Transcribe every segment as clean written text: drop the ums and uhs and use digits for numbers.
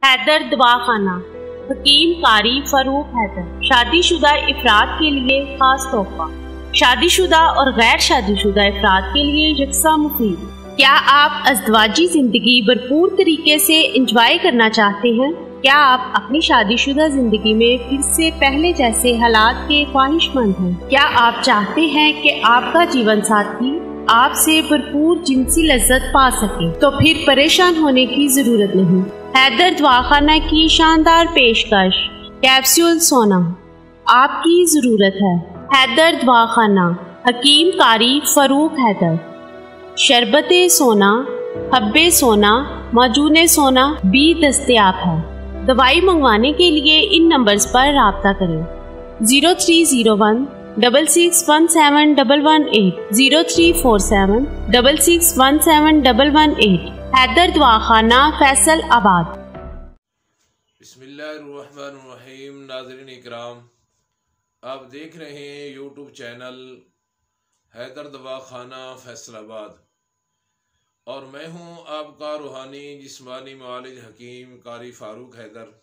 हैदर दवाखाना, हकीम कारी फरूक हैदर। शादीशुदा इफराद के लिए खास तोहफा। शादीशुदा और गैर शादीशुदा इफराद के लिए यकसा मुफीद। क्या आप अज़दवाजी जिंदगी भरपूर तरीके से इंजॉय करना चाहते हैं? क्या आप अपनी शादीशुदा जिंदगी में फिर से पहले जैसे हालात के ख्वाहिशमंद हैं? क्या आप चाहते हैं कि आपका जीवन साथी आपसे भरपूर जिनसी लज्जत पा सके? तो फिर परेशान होने की जरूरत नहीं। हैदर दवाखाना की शानदार पेशकश, कैप्सूल सोना आपकी जरूरत है। हैदर दवाखाना, हकीम कारी फरूक हैदर। शरबते सोना, हब्बे सोना, माजून सोना भी दस्तयाब है। दवाई मंगवाने के लिए इन नंबर्स पर राब्ता करें। 0301 66171118, 0347 66171118। हैदर दवाखाना, फैसल आबाद। बिस्मिल्लाहिर्रहमानिर्रहीम। नाज़रीन इकराम, आप देख रहे हैं यूट्यूब चैनल हैदर दवाखाना फैसलाबाद और मैं हूं आपका रूहानी जिस्मानी मुआलिज हकीम कारी फारूक हैदर।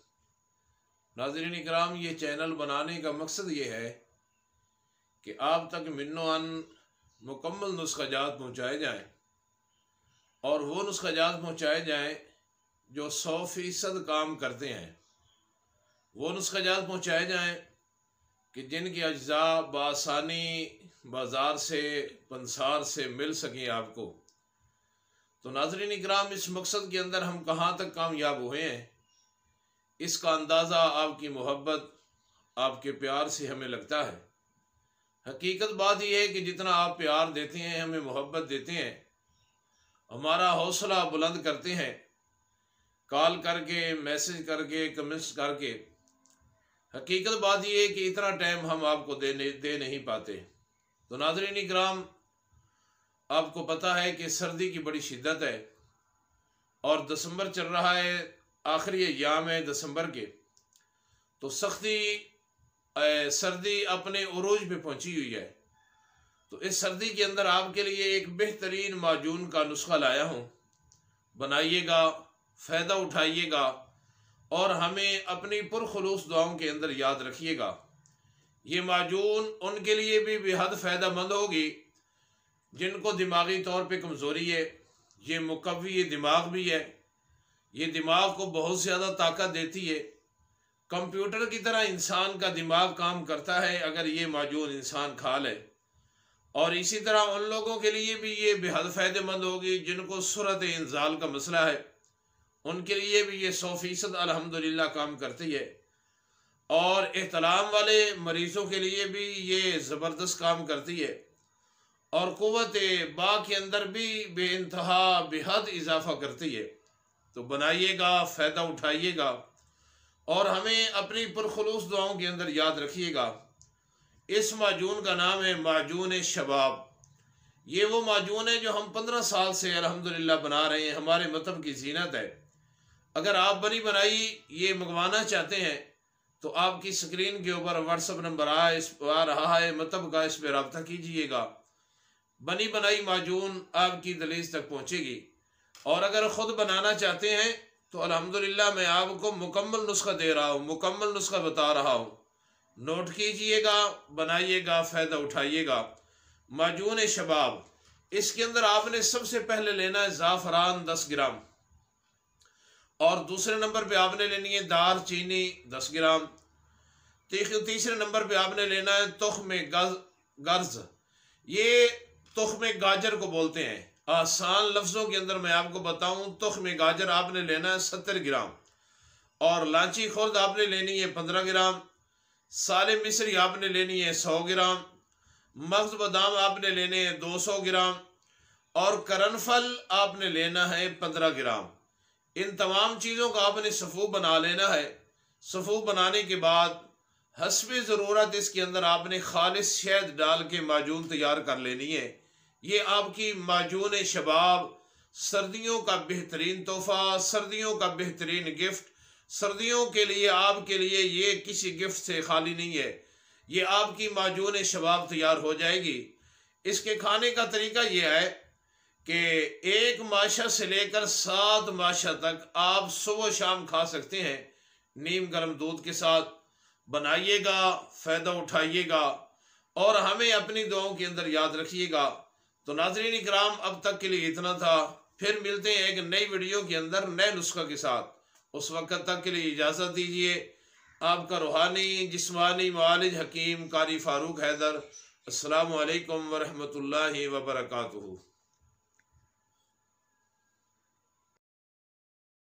नाज़रीन इकराम, ये चैनल बनाने का मकसद ये है कि आप तक मिन्नोअन मुकम्मल नुस्ख़ाजात पहुँचाए जाएँ और वो नुस्ख़ाजात पहुँचाए जाएँ जो 100% काम करते हैं। वो नुस्ख़ाजात पहुँचाए जाएँ कि जिनकी अज्जा बआसानी बाज़ार से पंसार से मिल सकें आपको। तो नाज़रीन इकराम, इस मकसद के अंदर हम कहाँ तक कामयाब हुए हैं, इसका अंदाज़ा आपकी मोहब्बत, आपके प्यार से हमें लगता है। हकीकत बात यह है कि जितना आप प्यार देते हैं, हमें मोहब्बत देते हैं, हमारा हौसला बुलंद करते हैं, कॉल करके, मैसेज करके, कमेंट्स करके, हकीकत बात यह है कि इतना टाइम हम आपको दे नहीं पाते। तो नाज़रीन इकराम, आपको पता है कि सर्दी की बड़ी शिद्दत है और दिसंबर चल रहा है, आखिरी अय्याम है दिसंबर के। तो सर्दी अपने उरूज पे पहुंची हुई है। तो इस सर्दी के अंदर आपके लिए एक बेहतरीन माजून का नुस्खा लाया हूं। बनाइएगा, फ़ायदा उठाइएगा और हमें अपनी पुरखुलूस दुआओं के अंदर याद रखिएगा। ये माजून उनके लिए भी बेहद फ़ायदेमंद होगी जिनको दिमागी तौर पे कमज़ोरी है। ये मुकव्वी दिमाग भी है, ये दिमाग को बहुत ज़्यादा ताकत देती है। कंप्यूटर की तरह इंसान का दिमाग काम करता है अगर ये माजून इंसान खा ले। और इसी तरह उन लोगों के लिए भी ये बेहद फ़ायदेमंद होगी जिनको सूरत इंजाल का मसला है, उनके लिए भी ये 100% अल्हम्दुलिल्लाह काम करती है। और एहतलाम वाले मरीज़ों के लिए भी ये ज़बरदस्त काम करती है और क़ुव्वत बा के अंदर भी बेइंतहा बेहद इजाफ़ा करती है। तो बनाइएगा, फ़ायदा उठाइएगा और हमें अपनी पुरखुलूस दुआओं के अंदर याद रखिएगा। इस माजून का नाम है माजून शबाब। ये वो माजून है जो हम 15 साल से अल्हम्दुलिल्लाह बना रहे हैं, हमारे मतब की ज़ीनत है। अगर आप बनी बनाई ये मंगवाना चाहते हैं तो आपकी स्क्रीन के ऊपर व्हाट्सअप नंबर आ रहा है मतब का, इस पर रब्ता कीजिएगा। बनी बनाई माजून आपकी दलीज तक पहुँचेगी। और अगर ख़ुद बनाना चाहते हैं तो अल्हम्दुलिल्लाह मैं आपको मुकम्मल नुस्खा दे रहा हूँ, मुकम्मल नुस्खा बता रहा हूँ। नोट कीजिएगा, बनाइएगा, फ़ायदा उठाइएगा। माजून शबाब, इसके अंदर आपने सबसे पहले लेना है ज़ाफ़रान 10 ग्राम और दूसरे नंबर पे आपने लेनी है दार चीनी 10 ग्राम। तीसरे नंबर पे आपने लेना है तुख्म गर्ज़। ये तुख्म गाजर को बोलते हैं। आसान लफ्ज़ों के अंदर मैं आपको बताऊं, तुख्म गाजर आपने लेना है 70 ग्राम और लाची खुर्द आपने लेनी है 15 ग्राम। साले मिस्री आपने लेनी है 100 ग्राम। मग्ज़ बादाम आपने लेने हैं 200 ग्राम और करनफल आपने लेना है 15 ग्राम। इन तमाम चीज़ों का आपने सफ़ूफ बना लेना है। सफ़ूफ बनाने के बाद हस्बे ज़रूरत इसके अंदर आपने खालिस शहद डाल के माजून तैयार कर लेनी है। ये आपकी माजून शबाब, सर्दियों का बेहतरीन तोहफ़ा, सर्दियों का बेहतरीन गिफ्ट। सर्दियों के लिए आपके लिए ये किसी गिफ्ट से खाली नहीं है। ये आपकी माजून शबाब तैयार हो जाएगी। इसके खाने का तरीका ये है कि एक माशा से लेकर 7 माशा तक आप सुबह शाम खा सकते हैं नीम गर्म दूध के साथ। बनाइएगा, फ़ायदा उठाइएगा और हमें अपनी दुआओं के अंदर याद रखिएगा। तो नाज़रीन इकराम, अब तक के लिए इतना था। फिर मिलते हैं एक नई वीडियो के अंदर नए नुस्खा के साथ। उस वक्त तक के लिए इजाज़त दीजिए। आपका रूहानी जिस्मानी मालिज हकीम कारी फारूक हैदर। अस्सलामु अलैकुम वरहमतुल्लाहि वबरकातुहू।